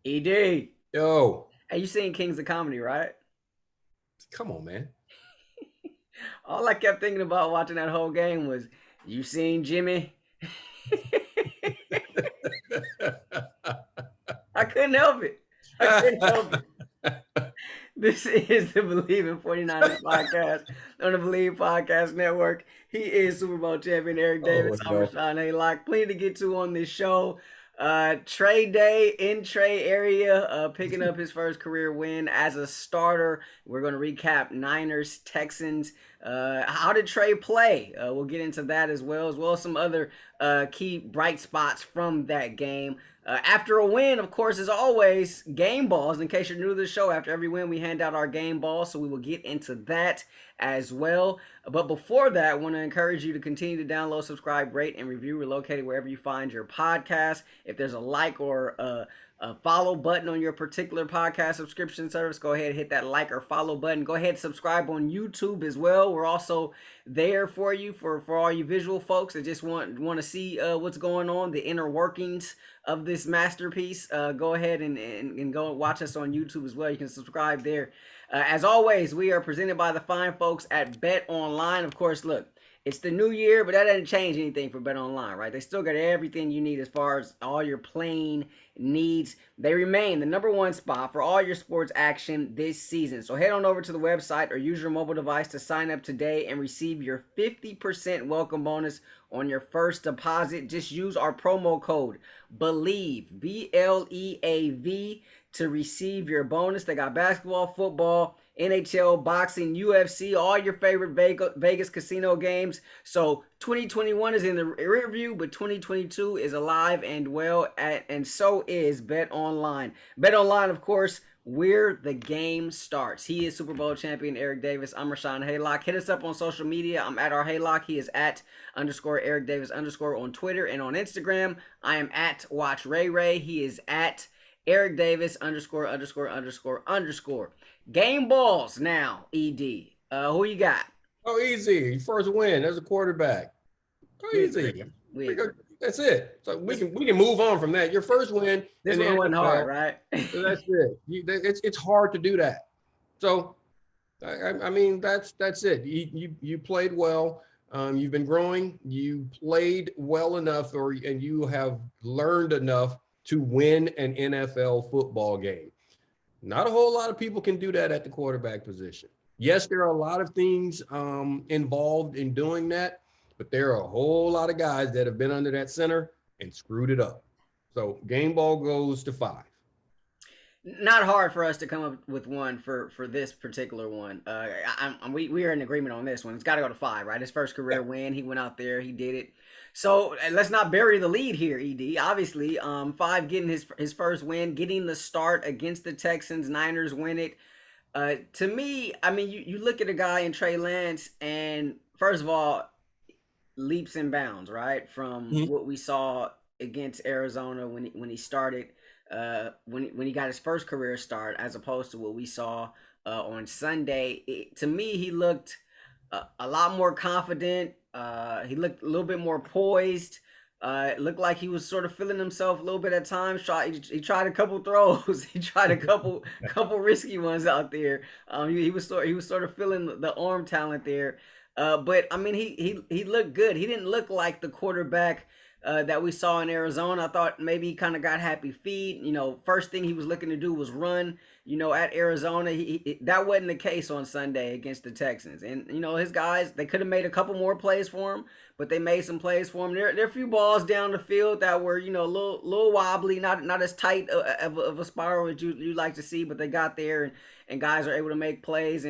ED. Yo, Hey, you seen Kings of Comedy, right? come on, man. All I kept thinking about watching that whole game was, you seen Jimmy? I couldn't help it. I couldn't help it. This is the Believe in 49ers podcast on the Believe Podcast Network. He is Super Bowl champion Eric Oh Davis. I'm no. Rahshaun Haylock. Plenty to get to on this show. Trey Day in Trey area, picking up his first career win as a starter. We're going to recap Niners, Texans. How did Trey play? We'll get into that as well as some other key bright spots from that game. After a win, of course, as always, game balls. In case you're new to the show, after every win, we hand out our game balls, so we will get into that as well. But before that, I want to encourage you to continue to download, subscribe, rate, and review. We're located wherever you find your podcast. If there's a like or a follow button on your particular podcast subscription service, go ahead and hit that like or follow button. Go ahead and subscribe on YouTube as well. We're also there for you, for all you visual folks that just want to see what's going on, the inner workings of this masterpiece. Go ahead and go watch us on YouTube as well. You can subscribe there. As always, we are presented by the fine folks at Bet Online. Of course, look, it's the new year, but that doesn't change anything for Bet Online, right? They still got everything you need as far as all your playing needs. They remain the number one spot for all your sports action this season. So head on over to the website or use your mobile device to sign up today and receive your 50% welcome bonus on your first deposit. Just use our promo code BELIEVE, BLEAV, to receive your bonus. They got basketball, football, NHL, boxing, UFC, all your favorite Vegas casino games. So 2021 is in the rear view, but 2022 is alive and well, and so is Bet Online. Bet Online, of course, where the game starts. He is Super Bowl champion Eric Davis. I'm Rahshaun Haylock. Hit us up on social media. I'm at our Haylock. He is at _ Eric Davis _ on Twitter and on Instagram. I am at Watch Ray Ray. He is at Eric Davis _ Game balls now, ED. Who you got? Oh, easy. First win as a quarterback. Oh, easy. That's it. So we can move on from that. Your first win. This one wasn't hard, right? So that's it. It's hard to do that. So I mean that's it. You played well. You've been growing. You played well enough, and you have learned enough to win an NFL football game. Not a whole lot of people can do that at the quarterback position. Yes, there are a lot of things involved in doing that, but there are a whole lot of guys that have been under that center and screwed it up. So game ball goes to 5. Not hard for us to come up with one for this particular one. We are in agreement on this one. It's got to go to 5, right? His first career win. He went out there. He did it. So let's not bury the lead here, ED. Obviously, 5 getting his first win, getting the start against the Texans. Niners win it. To me, I mean, you look at a guy in Trey Lance, and first of all, leaps and bounds, right? From what we saw against Arizona when he started, when he got his first career start, as opposed to what we saw on Sunday. To me, he looked a lot more confident. He looked a little bit more poised. It looked like he was sort of feeling himself a little bit at times. He tried a couple throws. He tried a couple risky ones out there. He was sort of feeling the arm talent there. But I mean, he looked good. He didn't look like the quarterback that we saw in Arizona. I thought maybe he kind of got happy feet. You know, first thing he was looking to do was run. You know, at Arizona, that wasn't the case on Sunday against the Texans. And you know, his guys, they could have made a couple more plays for him, but they made some plays for him. There are a few balls down the field that were, you know, a little wobbly, not as tight of a spiral as you like to see, but they got there, and guys are able to make plays.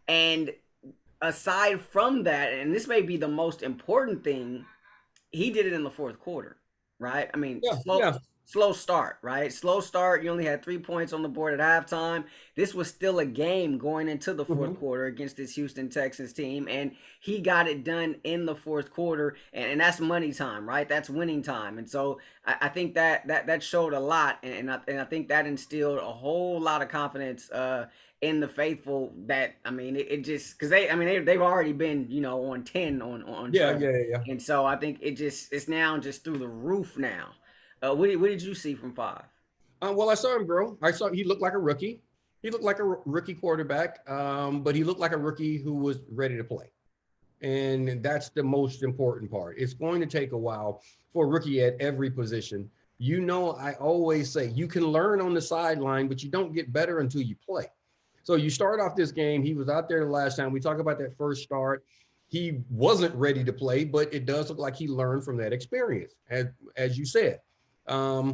And aside from that, and this may be the most important thing, he did it in the fourth quarter, right? I mean, slow start, right? Slow start. You only had 3 points on the board at halftime. This was still a game going into the fourth quarter against this Houston Texans team, and he got it done in the fourth quarter, and that's money time, right? That's winning time. And so I think that showed a lot, and I think that instilled a whole lot of confidence in the faithful. That, I mean, it just, because they've already been, you know, on 10 on Yeah. And so I think it's now just through the roof now. What did you see from 5? Well, I saw him grow. He looked like a rookie. He looked like a rookie quarterback, but he looked like a rookie who was ready to play. And that's the most important part. It's going to take a while for a rookie at every position. I always say you can learn on the sideline, but you don't get better until you play. So you start off this game. He was out there the last time. We talk about that first start. He wasn't ready to play, but it does look like he learned from that experience, as you said. The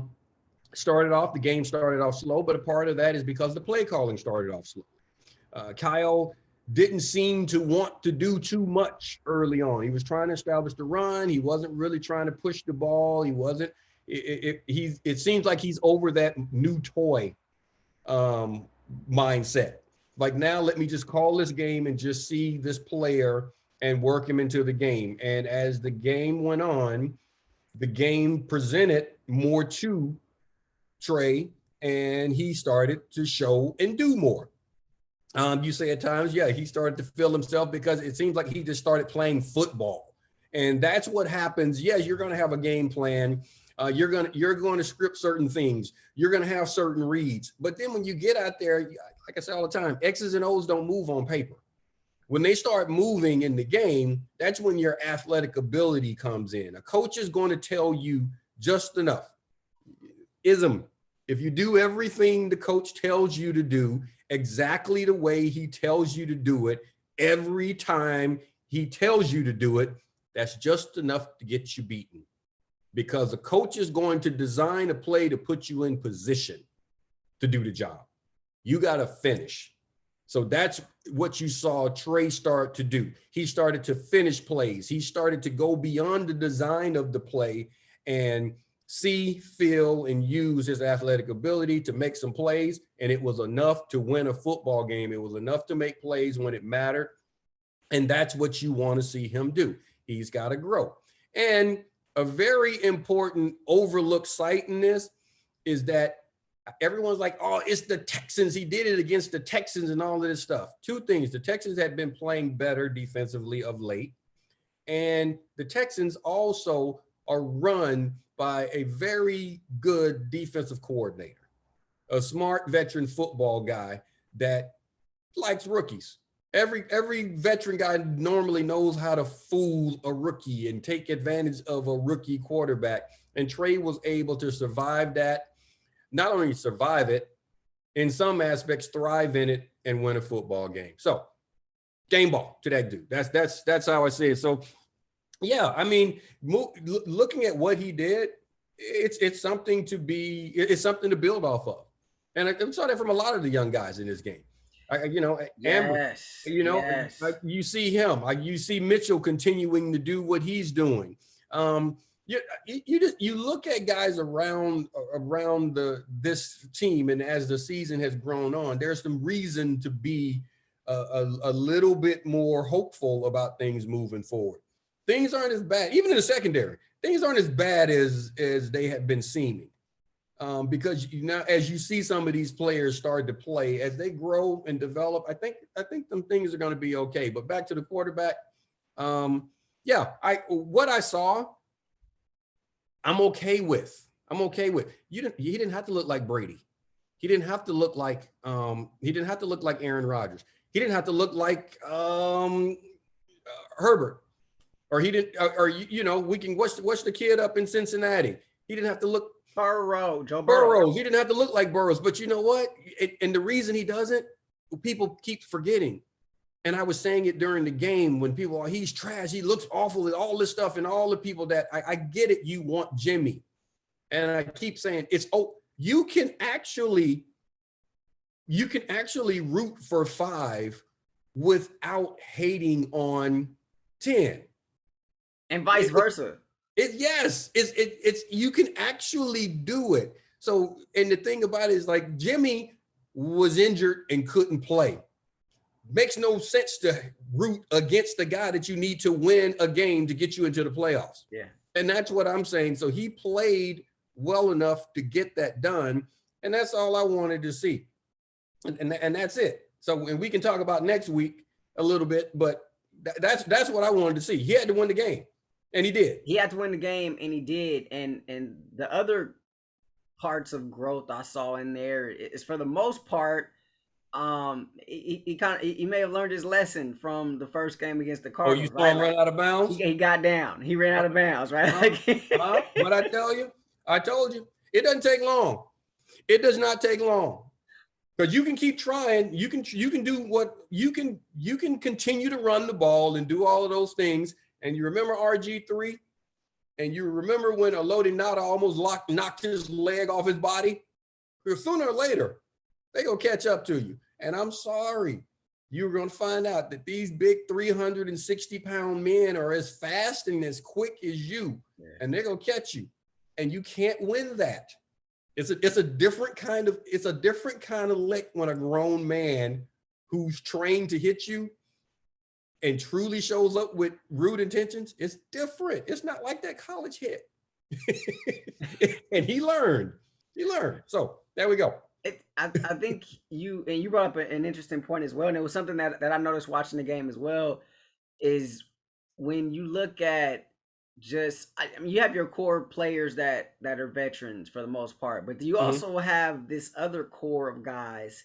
game started off slow, but a part of that is because the play calling started off slow. Kyle didn't seem to want to do too much early on. He was trying to establish the run. He wasn't really trying to push the ball. He wasn't. It seems like he's over that new toy mindset. Like, now let me just call this game and just see this player and work him into the game. And as the game went on, the game presented more to Trey, and he started to show and do more. You say at times, yeah, he started to feel himself because it seems like he just started playing football. And that's what happens. Yes, you're going to have a game plan. You're going to script certain things. You're going to have certain reads. But then when you get out there, like I say all the time, X's and O's don't move on paper. When they start moving in the game, that's when your athletic ability comes in. A coach is going to tell you just enough. If you do everything the coach tells you to do, exactly the way he tells you to do it, every time he tells you to do it, that's just enough to get you beaten. Because the coach is going to design a play to put you in position to do the job. You got to finish. So that's what you saw Trey start to do. He started to finish plays. He started to go beyond the design of the play and see, feel, and use his athletic ability to make some plays. And it was enough to win a football game. It was enough to make plays when it mattered. And that's what you want to see him do. He's got to grow. And a very important overlooked sight in this is that everyone's like, oh, it's the Texans. He did it against the Texans and all of this stuff. Two things. The Texans had been playing better defensively of late. And the Texans also are run by a very good defensive coordinator, a smart veteran football guy that likes rookies. Every veteran guy normally knows how to fool a rookie and take advantage of a rookie quarterback. And Trey was able to survive that, not only survive it, in some aspects, thrive in it and win a football game. So game ball to that dude. That's how I see it. So yeah, I mean, looking at what he did, it's something to build off of. And I saw that from a lot of the young guys in this game. Amber, you see him. You see Mitchell continuing to do what he's doing. You look at guys around this team, and as the season has grown on, there's some reason to be a little bit more hopeful about things moving forward. Things aren't as bad, even in the secondary. Things aren't as bad as they have been seeming. Because as you see some of these players start to play, as they grow and develop, I think them things are going to be okay. But back to the quarterback, what I saw, I'm okay with. He didn't have to look like Brady. He didn't have to look like Aaron Rodgers. He didn't have to look like Herbert. Or he didn't, we can watch the kid up in Cincinnati. He didn't have to look. Joe Burrow. He didn't have to look like Burrows, but you know what? And the reason he doesn't, people keep forgetting. And I was saying it during the game when people are, he's trash. He looks awful and all this stuff and all the people that I get it. You want Jimmy. And I keep saying you can actually root for 5 without hating on 10. And vice versa. It's you can actually do it. So, and the thing about it is, like, Jimmy was injured and couldn't play. Makes no sense to root against the guy that you need to win a game to get you into the playoffs. Yeah. And that's what I'm saying. So he played well enough to get that done. And that's all I wanted to see. And that's it. So, and we can talk about next week a little bit, but that's what I wanted to see. He had to win the game. And he did. He had to win the game, and he did. And the other parts of growth I saw in there is, for the most part, he may have learned his lesson from the first game against the Oh, you Cardinals, saw right? him Like run out of bounds? he got down, he ran out of bounds, right? But I told you, it doesn't take long. It does not take long. Because you can keep trying. You can do what you can continue to run the ball and do all of those things. And you remember RG3? And you remember when Elodie Nada almost knocked his leg off his body? Because sooner or later, they're going to catch up to you. And I'm sorry, you're going to find out that these big 360-pound men are as fast and as quick as you. Yeah. And they're going to catch you. And you can't win that. It's a different kind of lick when a grown man who's trained to hit you and truly shows up with rude intentions. It's different. It's not like that college hit. And he learned. So there we go. I think you brought up an interesting point as well, and it was something that I noticed watching the game as well, is when you look at you have your core players that are veterans for the most part, but you also have this other core of guys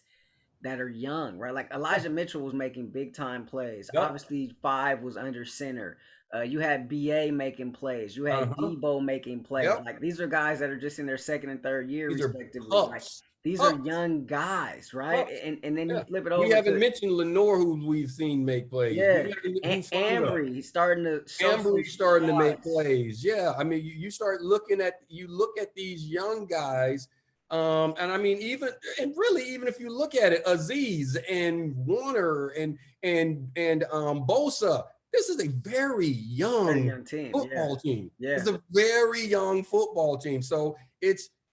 that are young, right? Like Elijah Mitchell was making big time plays. Yep. Obviously, 5 was under center. You had BA making plays. You had Debo making plays. Yep. Like these are guys that are just in their second and third year, these respectively. Like these are young guys, right? And then you flip it over. We haven't mentioned Lenore, who we've seen make plays. Yeah, Ambry starting to make plays. Yeah, I mean, you look at these young guys. And I mean, even if you look at it, Aziz and Warner and Bosa, this is a very young team. Football team. Yeah. It's a very young football team. So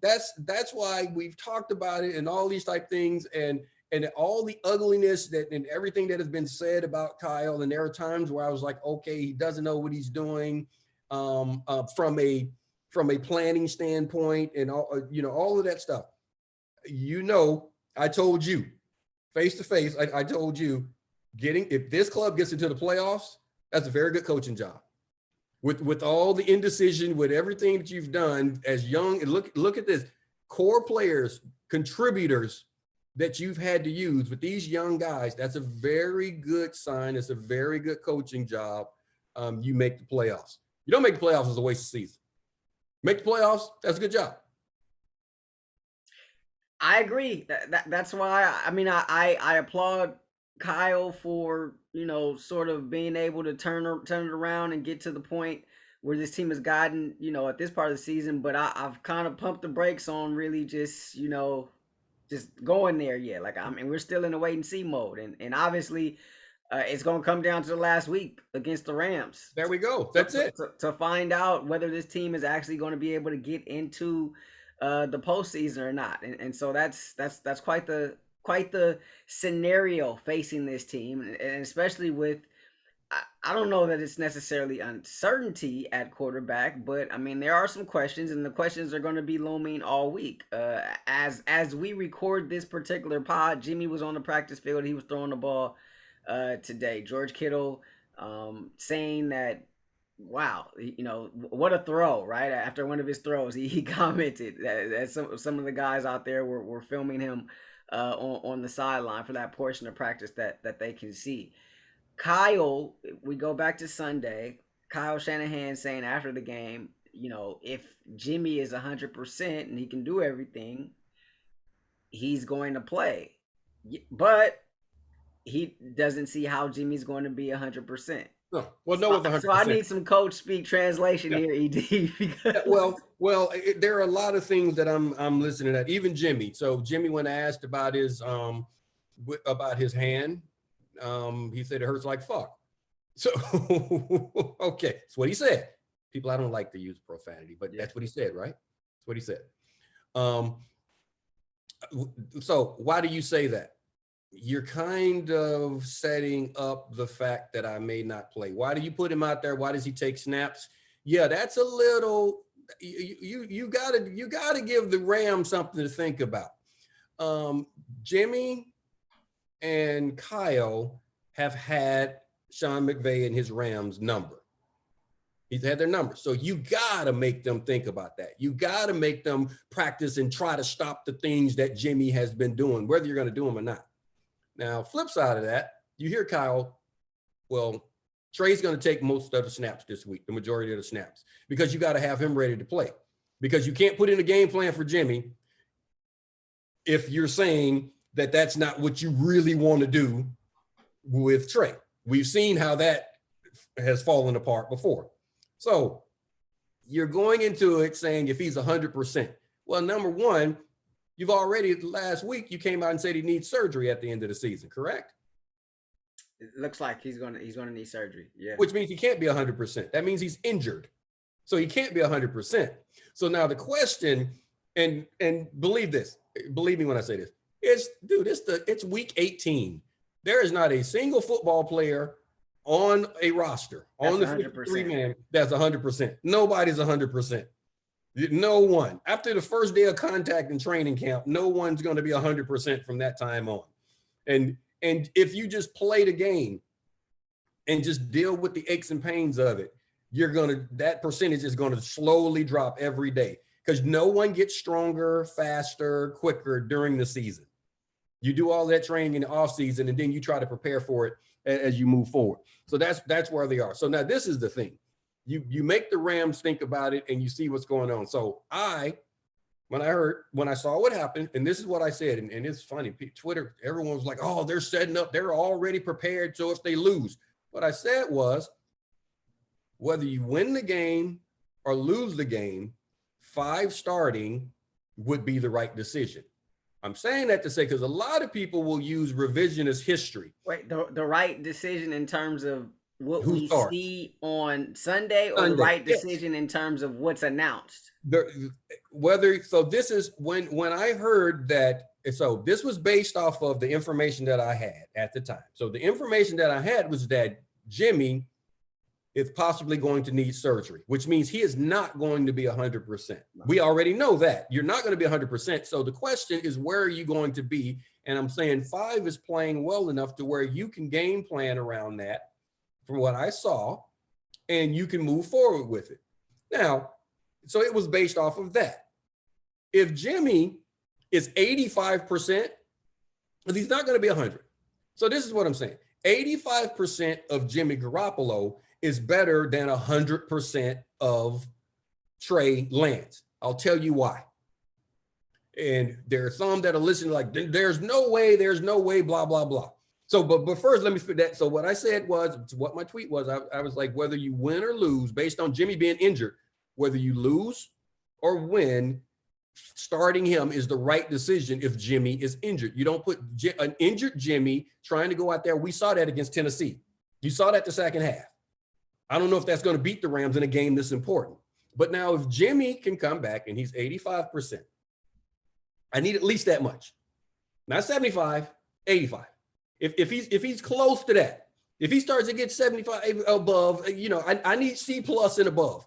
that's why we've talked about it and all these type things and all the ugliness and everything that has been said about Kyle. And there are times where I was like, okay, he doesn't know what he's doing from a planning standpoint and all of that stuff. I told you face to face, I told you if this club gets into the playoffs, that's a very good coaching job. With all the indecision, with everything that you've done as young, and look at this, core players, contributors that you've had to use with these young guys, that's a very good sign. It's a very good coaching job. You make the playoffs. You don't make the playoffs, it's a waste of season. Make the playoffs, that's a good job. I agree. That's why I applaud Kyle for sort of being able to turn it around and get to the point where this team has gotten at this part of the season. But I've kind of pumped the brakes on really just going there yet. Like we're still in a wait and see mode, and obviously it's going to come down to the last week against the Rams. There we go. That's it. To find out whether this team is actually going to be able to get into the postseason or not, and so that's quite the scenario facing this team, and especially with I don't know that it's necessarily uncertainty at quarterback, but I mean there are some questions, and the questions are going to be looming all week. As we record this particular pod, Jimmy was on the practice field. He was throwing the ball today. George Kittle saying that, wow, what a throw, right? After one of his throws, he commented that some of the guys out there were filming him on the sideline for that portion of practice that they can see. Kyle, we go back to Sunday, Kyle Shanahan saying after the game, if Jimmy is 100% and he can do everything, he's going to play. But he doesn't see how Jimmy's going to be 100%. No, well, no, with 100%. So I need some coach speak translation here, ED. Because... There are a lot of things that I'm listening at. Even Jimmy. So Jimmy, when asked about his hand, he said it hurts like fuck. So okay, that's what he said. People, I don't like to use profanity, but that's what he said, right? That's what he said. So why do you say that? You're kind of setting up the fact that I may not play. Why do you put him out there? Why does he take snaps? Yeah, that's a little. You gotta give the Rams something to think about. Jimmy and Kyle have had Sean McVay and his Rams number. He's had their numbers. So you got to make them think about that. You got to make them practice and try to stop the things that Jimmy has been doing, whether you're going to do them or not. Now, flip side of that, you hear Kyle, well, Trey's going to take most of the snaps this week, the majority of the snaps, because you got to have him ready to play. Because you can't put in a game plan for Jimmy if you're saying that that's not what you really want to do with Trey. We've seen how that has fallen apart before. So you're going into it saying if he's 100%. Well, number one, you've already last week you came out and said he needs surgery at the end of the season, correct? It looks like he's gonna need surgery. Yeah. Which means he can't be 100%. That means he's injured. So he can't be 100%. So now the question, and believe me when I say this, it's week 18. There is not a single football player on a roster, on the 53-man, that's 100%. Nobody's 100%. No one. After the first day of contact in training camp, no one's going to be 100% from that time on. And if you just play the game and just deal with the aches and pains of it, that percentage is going to slowly drop every day because no one gets stronger, faster, quicker during the season. You do all that training in the off season, and then you try to prepare for it as you move forward. So that's where they are. So now this is the thing. You make the Rams think about it and you see what's going on. So when I saw what happened, and this is what I said, and it's funny, Twitter, everyone was like, oh, they're setting up, they're already prepared. So if they lose, what I said was, whether you win the game or lose the game, 5 starting would be the right decision. I'm saying that to say, because a lot of people will use revisionist history. Wait, the right decision in terms of what Who we starts? See on Sunday, or the right decision in terms of what's announced? This is when I heard that, so this was based off of the information that I had at the time. So the information that I had was that Jimmy is possibly going to need surgery, which means he is not going to be 100%. We already know that. You're not going to be 100%. So the question is, where are you going to be? And I'm saying 5 is playing well enough to where you can game plan around that from what I saw, and you can move forward with it. Now, so it was based off of that. If Jimmy is 85%, he's not going to be 100. So this is what I'm saying. 85% of Jimmy Garoppolo is better than 100% of Trey Lance. I'll tell you why. And there are some that are listening like, there's no way, blah, blah, blah. So, but first, let me fit that. So what I said was, what my tweet was, I was like, whether you win or lose, based on Jimmy being injured, whether you lose or win, starting him is the right decision if Jimmy is injured. You don't put an injured Jimmy trying to go out there. We saw that against Tennessee. You saw that the second half. I don't know if that's going to beat the Rams in a game this important. But now if Jimmy can come back and he's 85%, I need at least that much. Not 75, 85. If he's close to that, if he starts to get 75 above, I need C plus and above.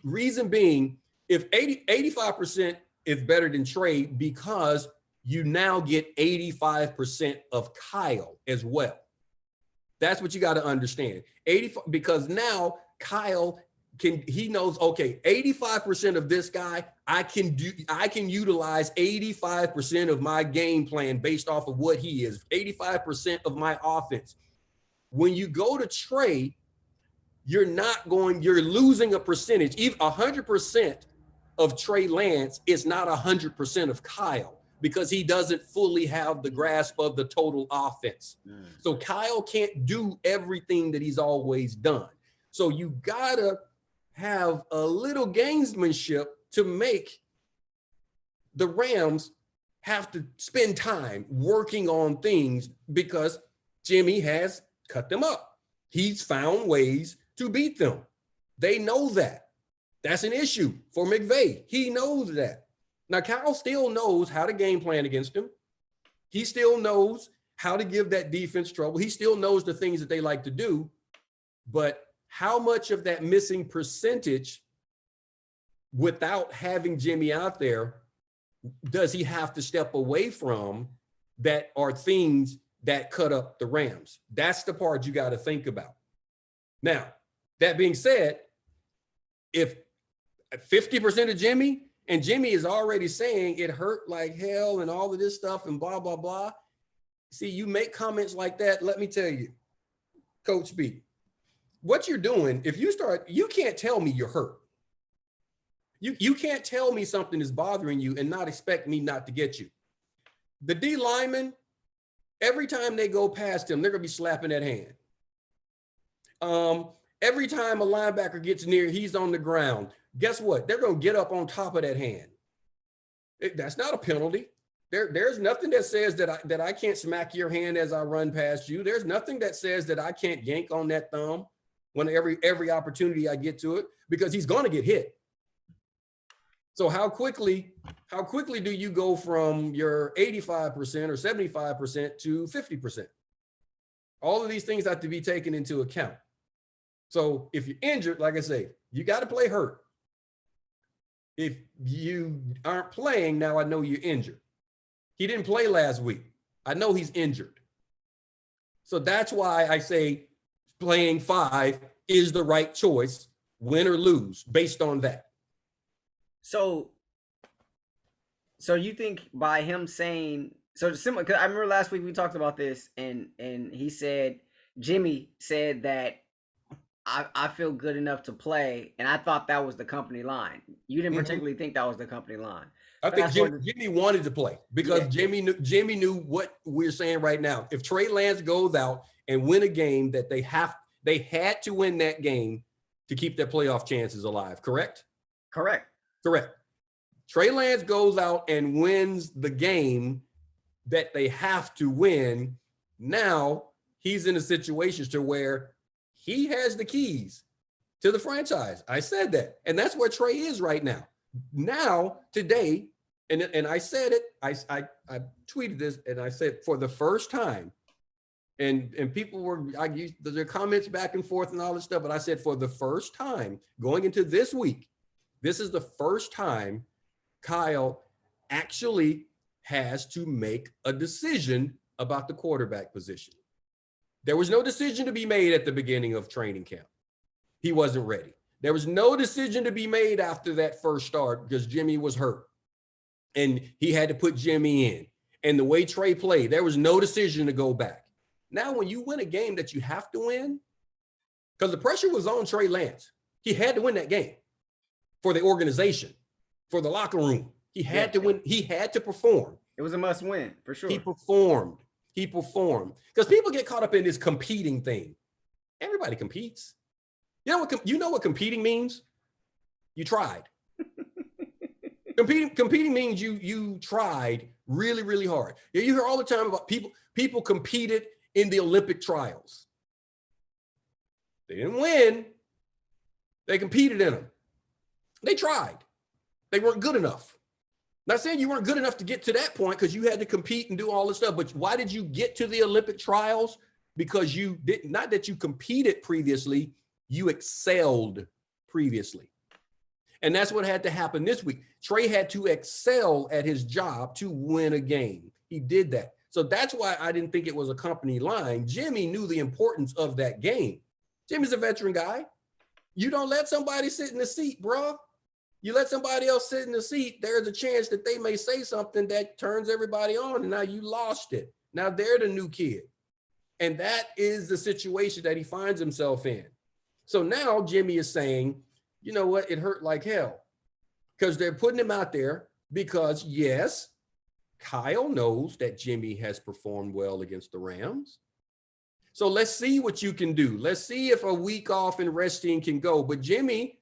Reason being, if 85% is better than Trey, because you now get 85% of Kyle as well. That's what you got to understand. Because now Kyle he knows, okay, 85% of this guy, I can utilize 85% of my game plan based off of what he is, 85% of my offense. When you go to Trey, you're losing a percentage. Even 100% of Trey Lance is not 100% of Kyle, because he doesn't fully have the grasp of the total offense. So Kyle can't do everything that he's always done. So you gotta have a little gamesmanship to make the Rams have to spend time working on things, because Jimmy has cut them up. He's found ways to beat them. They know that. That's an issue for McVay. He knows that. Now, Kyle still knows how to game plan against him. He still knows how to give that defense trouble. He still knows the things that they like to do. But how much of that missing percentage, without having Jimmy out there, does he have to step away from that are things that cut up the Rams? That's the part you got to think about. Now, that being said, if 50% of Jimmy, and Jimmy is already saying it hurt like hell and all of this stuff and blah, blah, blah. See, you make comments like that. Let me tell you, Coach B, what you're doing, if you start, you can't tell me you're hurt. You can't tell me something is bothering you and not expect me not to get you. The D lineman, every time they go past him, they're going to be slapping that hand. Every time a linebacker gets near, he's on the ground. Guess what? They're going to get up on top of that hand. That's not a penalty. There's nothing that says that I can't smack your hand as I run past you. There's nothing that says that I can't yank on that thumb when every opportunity I get to it, because he's going to get hit. So how quickly do you go from your 85% or 75% to 50%? All of these things have to be taken into account. So if you're injured, like I say, you got to play hurt. If you aren't playing, now I know you're injured. He didn't play last week. I know he's injured. So that's why I say playing 5 is the right choice, win or lose, based on that. So you think by him saying, so similar, because I remember last week we talked about this, and he said, Jimmy said that I feel good enough to play, and I thought that was the company line. You didn't particularly think that was the company line. I think Jimmy wanted to play because Jimmy knew what we're saying right now. If Trey Lance goes out and win a game that they had to win that game to keep their playoff chances alive, correct? Correct. Trey Lance goes out and wins the game that they have to win. Now he's in a situation to where he has the keys to the franchise. I said that. And that's where Trey is right now. Now, today, and I said it, I tweeted this, and I said for the first time, and people I used their comments back and forth and all this stuff, but I said for the first time going into this week, this is the first time Kyle actually has to make a decision about the quarterback position. There was no decision to be made at the beginning of training camp. He wasn't ready. There was no decision to be made after that first start because Jimmy was hurt and he had to put Jimmy in. And the way Trey played, there was no decision to go back. Now, when you win a game that you have to win, because the pressure was on Trey Lance, he had to win that game for the organization, for the locker room. He had to win. He had to perform. It was a must win for sure. He performed because people get caught up in this competing thing. Everybody competes. You know what competing means? You tried. Competing means you tried really, really hard. You hear all the time about people competed in the Olympic trials. They didn't win. They competed in them. They tried. They weren't good enough. Not saying you weren't good enough to get to that point because you had to compete and do all this stuff, but why did you get to the Olympic trials? Because you did not that you competed previously, you excelled previously. And that's what had to happen this week. Trey had to excel at his job to win a game. He did that. So that's why I didn't think it was a company line. Jimmy knew the importance of that game. Jimmy's a veteran guy. You don't let somebody sit in the seat, bro. You let somebody else sit in the seat, there's a chance that they may say something that turns everybody on, and now you lost it. Now they're the new kid. And that is the situation that he finds himself in. So now Jimmy is saying, you know what, it hurt like hell. Because they're putting him out there because, yes, Kyle knows that Jimmy has performed well against the Rams. So let's see what you can do. Let's see if a week off and resting can go. But Jimmy,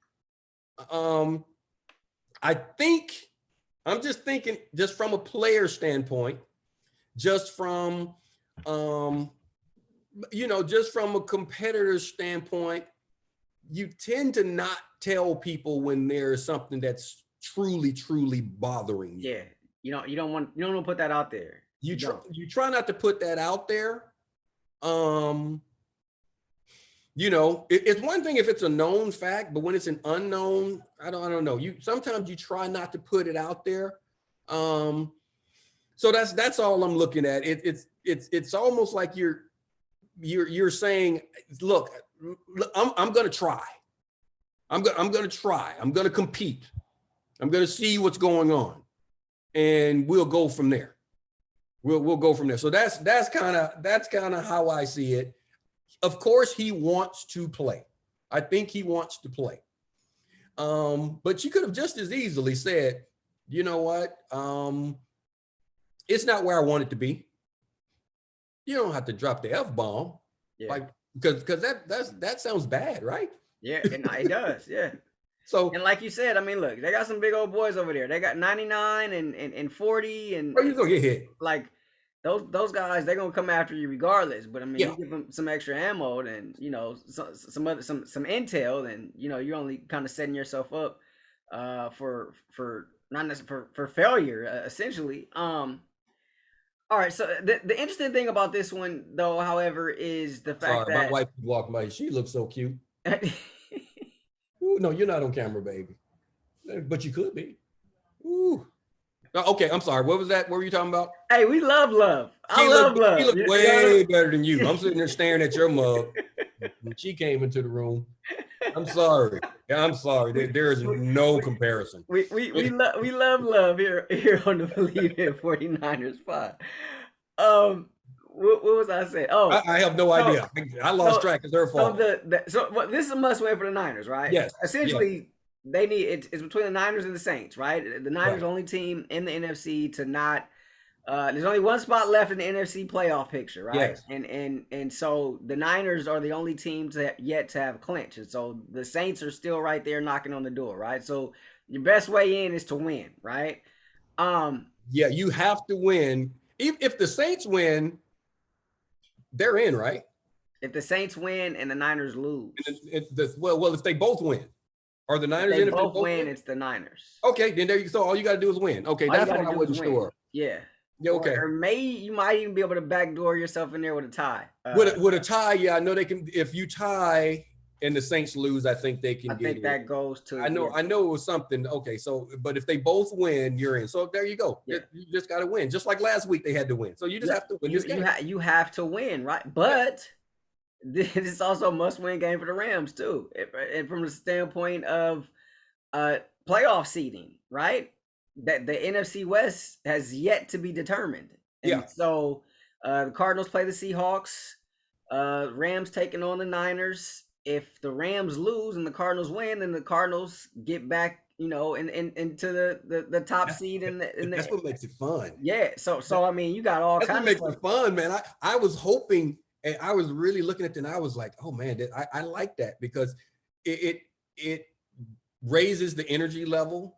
I think, I'm just thinking, just from a player standpoint, just from, just from a competitor standpoint, you tend to not tell people when there's something that's truly, truly bothing you. Yeah, you don't want to put that out there. You try not to put that out there. It's one thing if it's a known fact, but when it's an unknown, I don't know. Sometimes you try not to put it out there. So that's all I'm looking at. It's almost like you're saying, look, I'm going to try. I'm going to try. I'm going to compete. I'm going to see what's going on, and we'll go from there. We'll go from there. So that's kind of how I see it. Of course, he wants to play. I think he wants to play. But you could have just as easily said, you know what? It's not where I want it to be. You don't have to drop the F-bomb. Yeah. Like, because that sounds bad, right? Yeah, and it does. Yeah. So, and like you said, I mean, look, they got some big old boys over there. They got 99 and 40 and you're gonna get hit. Like those guys, they're gonna come after you regardless. But I mean, Yeah. you give them some extra ammo and some intel, and you're only kind of setting yourself up for not necessarily for failure essentially. All right, so the interesting thing about this one, though, however, is the fact that my wife walked by. She looks so cute. Ooh, no, you're not on camera, baby. But you could be. Ooh. Okay, I'm sorry. What was that? What were you talking about? Hey, we love love. I love love. She looked way better than you. I'm sitting there staring at your mug when she came into the room. I'm sorry. Yeah, I'm sorry. There is no comparison. We love love here on the Believe in 49ers pod. What was I saying? Oh, I have no idea. I lost track. It's her fault. This is a must win for the Niners, right? Yes. Essentially, they need it's between the Niners and the Saints, right? The Niners only team in the NFC to not. There's only one spot left in the NFC playoff picture, right? Yes. And so the Niners are the only team yet to have clinched, and so the Saints are still right there knocking on the door, right? So your best way in is to win, right? Yeah, you have to win. If the Saints win, they're in, right? If the Saints win and the Niners lose, well, if they both win, are the Niners in? If they both win, it's the Niners. Okay, then there you go. So all you got to do is win. Okay, that's what I wasn't sure. Yeah. Yeah, okay. Or you might even be able to backdoor yourself in there with a tie. With a tie, yeah, I know they can. If you tie and the Saints lose, I think they can. I think that goes to. I know it was something. Okay, so but if they both win, you're in. So there you go. Yeah. You just got to win. Just like last week, they had to win. So you just have to win this game. You have to win, right? But this is also a must-win game for the Rams too, and from the standpoint of playoff seeding, right? That the NFC West has yet to be determined. And so the Cardinals play the Seahawks, Rams taking on the Niners. If the Rams lose and the Cardinals win, then the Cardinals get back, into the top seed that's what makes it fun. Yeah. So I mean, you got all kinds of stuff. That's what makes it fun, man. I was hoping, and I was really looking at it, and I was like, oh man, I like that because it raises the energy level.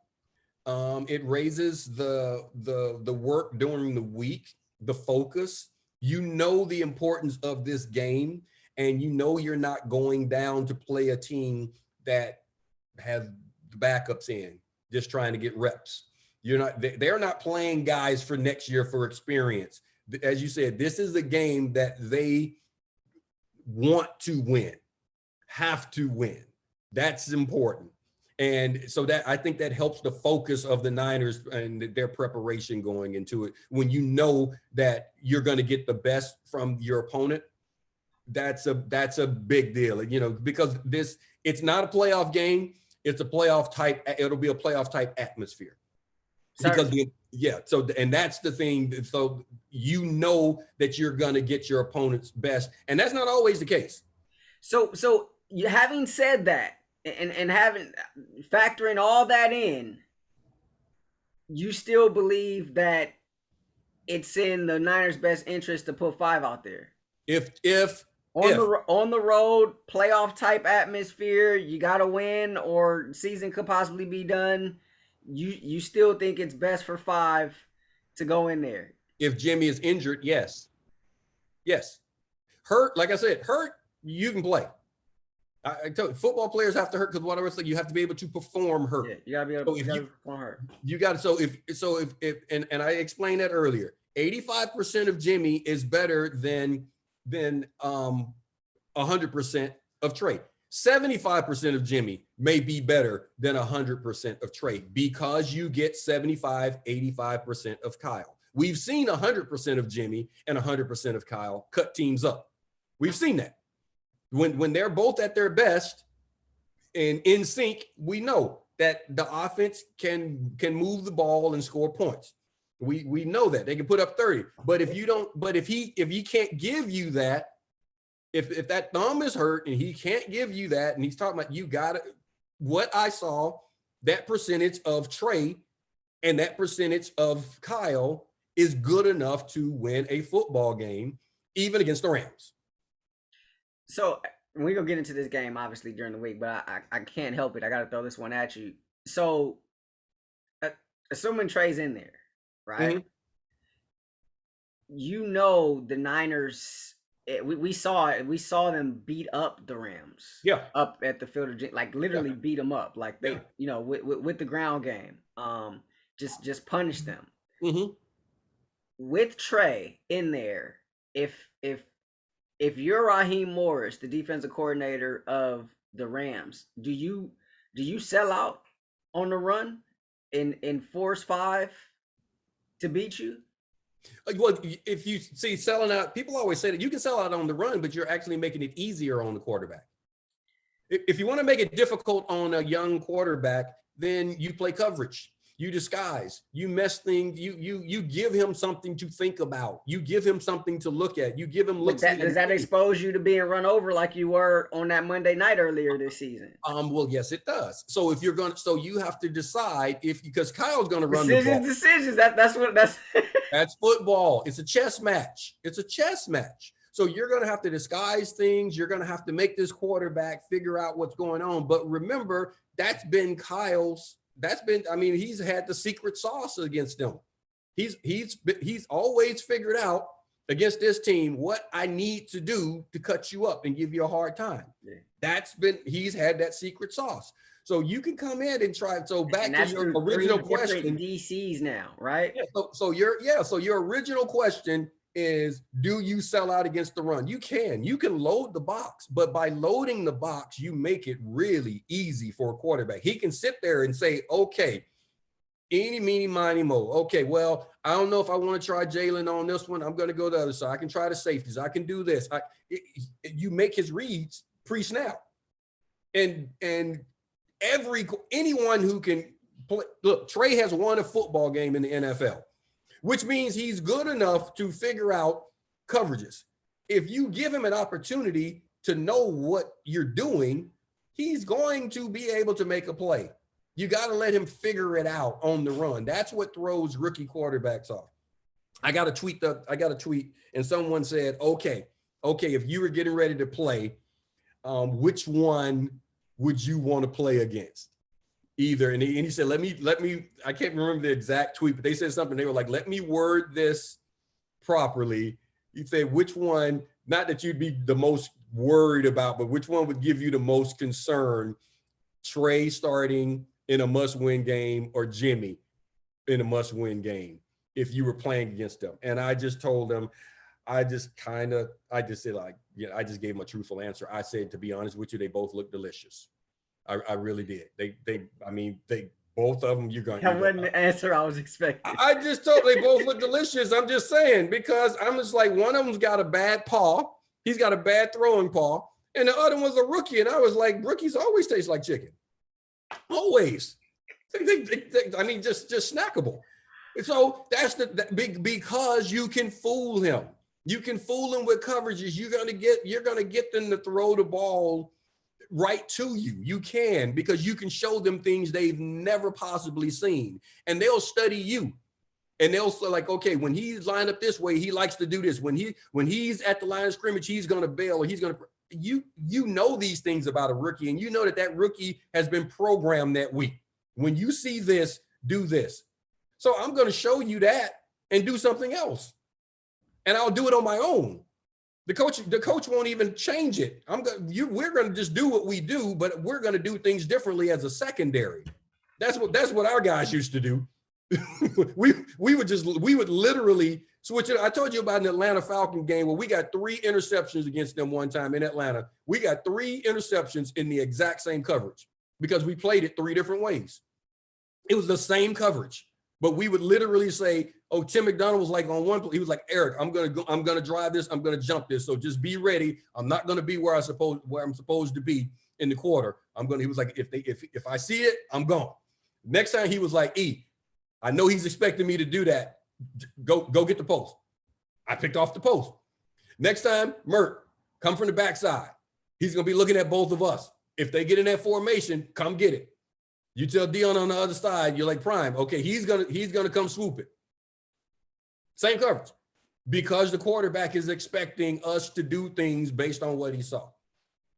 It raises the work during the week, the focus. The importance of this game, and you're not going down to play a team that has the backups in, just trying to get reps. They're not playing guys for next year for experience. As you said, this is a game that they want to win, have to win. That's important. And so that I think that helps the focus of the Niners and their preparation going into it. When you know that you're going to get the best from your opponent, that's a big deal. Because it's not a playoff game. It's a playoff type. It'll be a playoff type atmosphere. Sorry. Because and that's the thing. So that you're going to get your opponent's best, and that's not always the case. So having said that. And factoring all that in, you still believe that it's in the Niners' best interest to put 5 out there. If on the road, playoff type atmosphere, you got to win, or season could possibly be done. You still think it's best for 5 to go in there? If Jimmy is injured, yes. Hurt, like I said, you can play. I tell you, football players have to hurt because whatever. So you have to be able to perform hurt. Yeah, you gotta be able to perform hurt. You got to. And I explained that earlier. 85% of Jimmy is better than 100% of Trey. 75% of Jimmy may be better than 100% of Trey because you get 85% of Kyle. We've seen 100% of Jimmy and 100% of Kyle cut teams up. We've seen that. When they're both at their best, And in sync, we know that the offense can move the ball and score points. We know that they can put up 30. But if he can't give you that, if that thumb is hurt and he can't give you that, and he's talking about you got to, what I saw, that percentage of Trey and that percentage of Kyle is good enough to win a football game, even against the Rams. So we're gonna get into this game obviously during the week, but I can't help it. I gotta throw this one at you. So assuming Trey's in there, right? Mm-hmm. You know the Niners. We saw it. We saw them beat up the Rams. Yeah. Up at the field of like literally beat them up. Like they, with the ground game. Just punish them. Mm-hmm. With Trey in there, if you're Raheem Morris, the defensive coordinator of the Rams, do you sell out on the run and force 5 to beat you? Well, if you see selling out, people always say that you can sell out on the run, but you're actually making it easier on the quarterback. If you want to make it difficult on a young quarterback, then you play coverage. You disguise, you mess things, you give him something to think about. You give him something to look at. You give him looks. Does that expose you to being run over like you were on that Monday night earlier this season? Well, yes, it does. So if you're going to, so you have to decide because Kyle's going to run the ball. Decisions. That's That's football. It's a chess match. It's a chess match. So you're going to have to disguise things. You're going to have to make this quarterback figure out what's going on. But remember, that's been Kyle's. He's had the secret sauce against them. He's always figured out against this team what I need to do to cut you up and give you a hard time. Yeah. He's had that secret sauce. So you can come in and try. So back to your original question. DCs now, right? Yeah, so your original question is, do you sell out against the run? You can load the box, but by loading the box, you make it really easy for a quarterback. He can sit there and say, okay, eeny, meeny, miny, mo. Okay, well, I don't know if I want to try Jalen on this one. I'm going to go the other side. I can try the safeties. I can do this. You make his reads pre-snap. And anyone who can play, look, Trey has won a football game in the NFL, which means he's good enough to figure out coverages. If you give him an opportunity to know what you're doing, he's going to be able to make a play. You got to let him figure it out on the run. That's what throws rookie quarterbacks off. I got a tweet, and someone said, okay, if you were getting ready to play, which one would you want to play against? Either, and he said, let me, I can't remember the exact tweet, but they said something. They were like, let me word this properly. He said, which one, not that you'd be the most worried about, but which one would give you the most concern? Trey starting in a must-win game or Jimmy in a must-win game if you were playing against them? And I just told him, I just said, like, yeah, I just gave him a truthful answer. I said, to be honest with you, they both look delicious. I really did. They both of them, you're going to. That wasn't the answer I was expecting. I just told they both look delicious. I'm just saying, because I'm just like, one of them's got a bad paw. He's got a bad throwing paw. And the other one's a rookie. And I was like, rookies always taste like chicken. Always. Just snackable. So that's because you can fool him. You can fool him with coverages. You're gonna get them to throw the ball right to you. You can, because you can show them things they've never possibly seen, and they'll study you. And they'll say, like, okay, when he's lined up this way, he likes to do this. When he's at the line of scrimmage, he's gonna bail, or he's gonna. You know these things about a rookie, and you know that rookie has been programmed that week. When you see this, do this. So I'm going to show you that and do something else, and I'll do it on my own. The coach won't even change it. We're going to just do what we do, but we're going to do things differently as a secondary. That's what our guys used to do. we would literally switch it. I told you about an Atlanta Falcon game where we got 3 interceptions against them one time in Atlanta. We got 3 interceptions in the exact same coverage because we played it 3 different ways. It was the same coverage, but we would literally say, oh, Tim McDonald was like on one play. He was like, Eric, I'm gonna drive this. I'm gonna jump this. So just be ready. I'm not gonna be where I'm supposed to be. in the quarter. He was like, if I see it, I'm gone. Next time he was like, I know he's expecting me to do that. Go get the post. I picked off the post. Next time, Mert, come from the backside. He's going to be looking at both of us. If they get in that formation, come get it. You tell Dion on the other side, you're like prime. Okay, he's gonna come swoop it. Same coverage. Because the quarterback is expecting us to do things based on what he saw.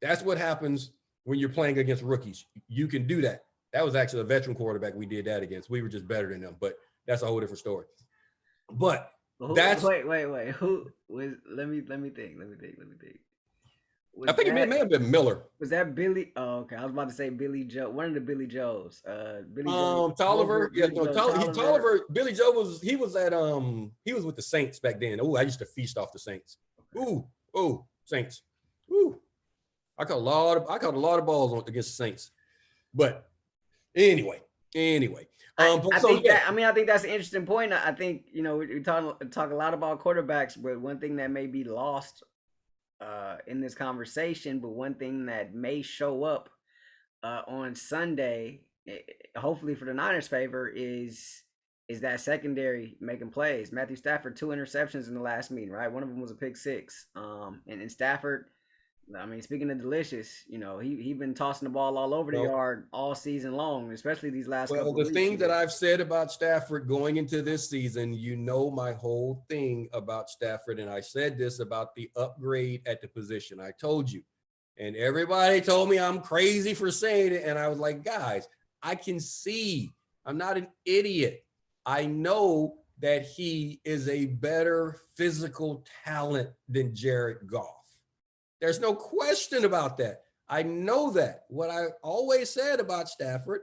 That's what happens when you're playing against rookies. You can do that. That was actually a veteran quarterback we did that against. We were just better than them, but that's a whole different story. But wait. Who was? Let me think. I think it may have been Miller. Was that Billy? Oh, okay. I was about to say Billy Joe. One of the Billy Joes. Tolliver. Tolliver. Billy Joe was with the Saints back then. Oh, I used to feast off the Saints. Ooh, Saints. Ooh. I caught a lot of balls against the Saints. But anyway. I think that's an interesting point. I think, we talk a lot about quarterbacks, but one thing that may be lost in this conversation, but one thing that may show up on Sunday, hopefully for the Niners' favor, is that secondary making plays. Matthew Stafford, 2 interceptions in the last meeting, right? One of them was a pick six. And Stafford, I mean, speaking of delicious, he been tossing the ball all over the yard all season long, especially these last couple of weeks. The thing that I've said about Stafford going into this season, my whole thing about Stafford, and I said this about the upgrade at the position. I told you, and everybody told me I'm crazy for saying it, and I was like, guys, I can see. I'm not an idiot. I know that he is a better physical talent than Jared Goff. There's no question about that. I know that. What I always said about Stafford,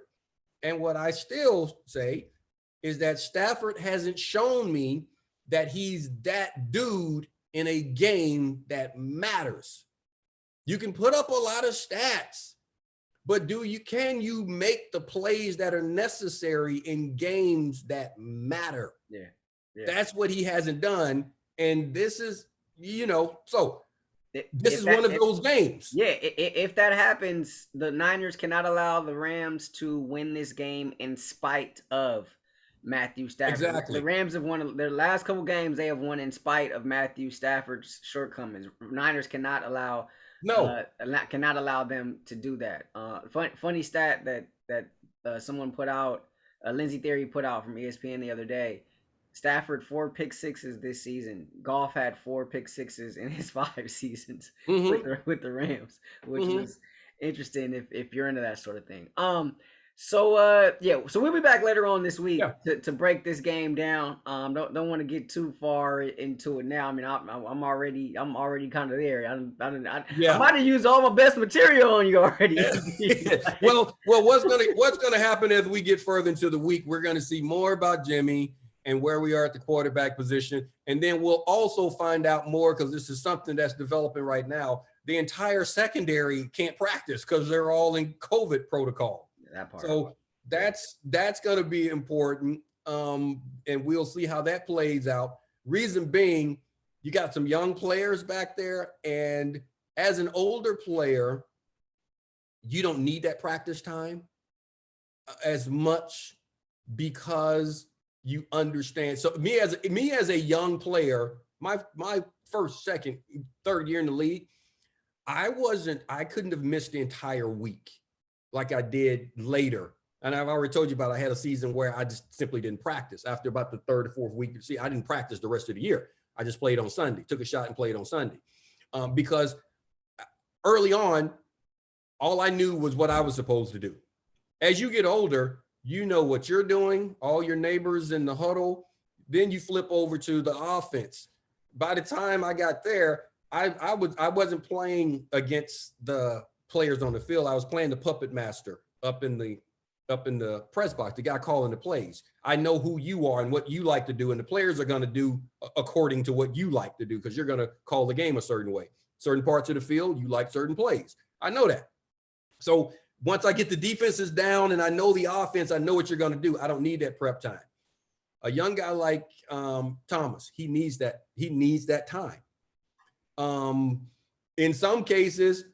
and what I still say, is that Stafford hasn't shown me that he's that dude in a game that matters. You can put up a lot of stats, but can you make the plays that are necessary in games that matter? Yeah. That's what he hasn't done. And this is, so this is one of those games. Yeah, if that happens, the Niners cannot allow the Rams to win this game in spite of Matthew Stafford. Exactly. The Rams have won their last couple games. They have won in spite of Matthew Stafford's shortcomings. Niners cannot allow them to do that. Funny stat that someone put out, Lindsey Theory put out from ESPN the other day. Stafford 4 pick sixes this season. Goff had 4 pick sixes in his 5 seasons with the Rams, which was interesting if you're into that sort of thing. So we'll be back later on this week to break this game down. Don't want to get too far into it now. I mean, I'm already kind of there. I might have used all my best material on you already. Well, what's gonna happen as we get further into the week? We're gonna see more about Jimmy and where we are at the quarterback position. And then we'll also find out more, because this is something that's developing right now. The entire secondary can't practice because they're all in COVID protocol. That part. So that's going to be important. And we'll see how that plays out. Reason being, you got some young players back there. And as an older player, you don't need that practice time as much, because you understand. So me as a young player, my first, second, third year in the league, I couldn't have missed the entire week like I did later. And I've already told you about, I had a season where I just simply didn't practice. After about the third or fourth week, I didn't practice the rest of the year. I just played on Sunday, took a shot and played on Sunday. Because early on, all I knew was what I was supposed to do. As you get older, you know what you're doing, all your neighbors in the huddle. Then you flip over to the offense. By the time I got there, I wasn't playing against the players on the field. I was playing the puppet master up in the press box, the guy calling the plays. I know who you are and what you like to do, and the players are going to do according to what you like to do, because you're going to call the game a certain way. Certain parts of the field, you like certain plays. I know that. So once I get the defenses down and I know the offense, I know what you're going to do. I don't need that prep time. A young guy like Thomas, he needs that time. In some cases,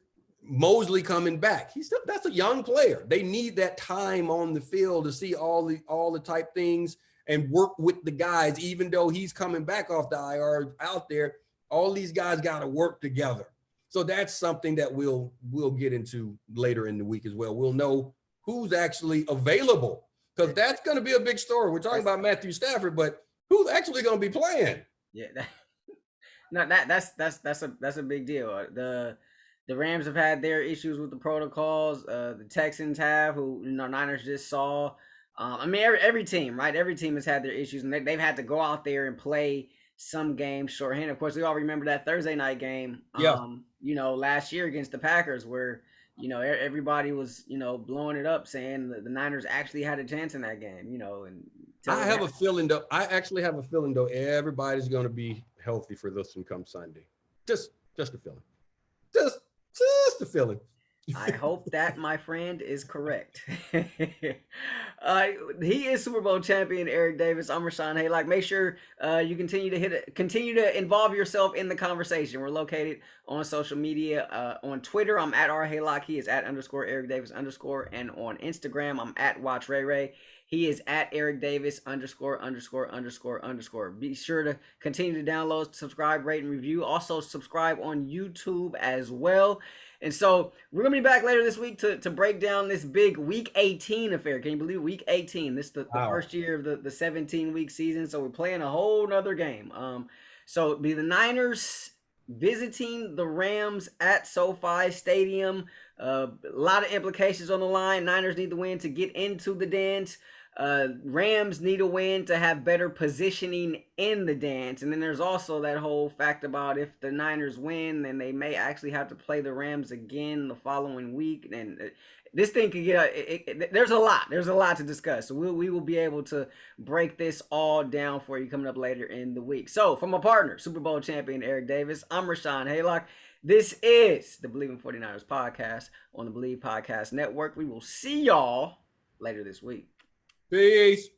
Mosley coming back. That's a young player. They need that time on the field to see all the type things and work with the guys, even though he's coming back off the IR out there. All these guys got to work together. So that's something that we'll get into later in the week as well. We'll know who's actually available, because that's going to be a big story. We're talking about Matthew Stafford, but who's actually going to be playing? Yeah, that's a big deal. The Rams have had their issues with the protocols. The Texans have, who Niners just saw. I mean, every team, right? Every team has had their issues, and they've had to go out there and play some games shorthanded. Of course, we all remember that Thursday night game. Last year against the Packers, where everybody was blowing it up, saying that the Niners actually had a chance in that game. And I have a feeling though. I actually have a feeling though. Everybody's going to be healthy for this one come Sunday. Just a feeling. Just a feeling. I hope that, my friend, is correct. He is Super Bowl champion Eric Davis. I'm Rahshaun Haylock. Make sure you continue to involve yourself in the conversation. We're located on social media. On Twitter, I'm at @RHaylock. He is at _Eric Davis _ and on Instagram, I'm at Watch Ray Ray. He is at Eric Davis _ _____. Be sure to continue to download, subscribe, rate, and review. Also, subscribe on YouTube as well. And so we're going to be back later this week to break down this big Week 18 affair. Can you believe Week 18? This is the first year of the 17-week season. So we're playing a whole nother game. So it'll be the Niners visiting the Rams at SoFi Stadium. A lot of implications on the line. Niners need to win to get into the dance. Rams need a win to have better positioning in the dance. And then there's also that whole fact about if the Niners win, then they may actually have to play the Rams again the following week. And this thing could get there's a lot to discuss. So we will be able to break this all down for you coming up later in the week. So from my partner, Super Bowl champion Eric Davis, I'm Rahshaun Haylock. This is the Believe in 49ers podcast on the Believe Podcast Network. We will see y'all later this week. Peace.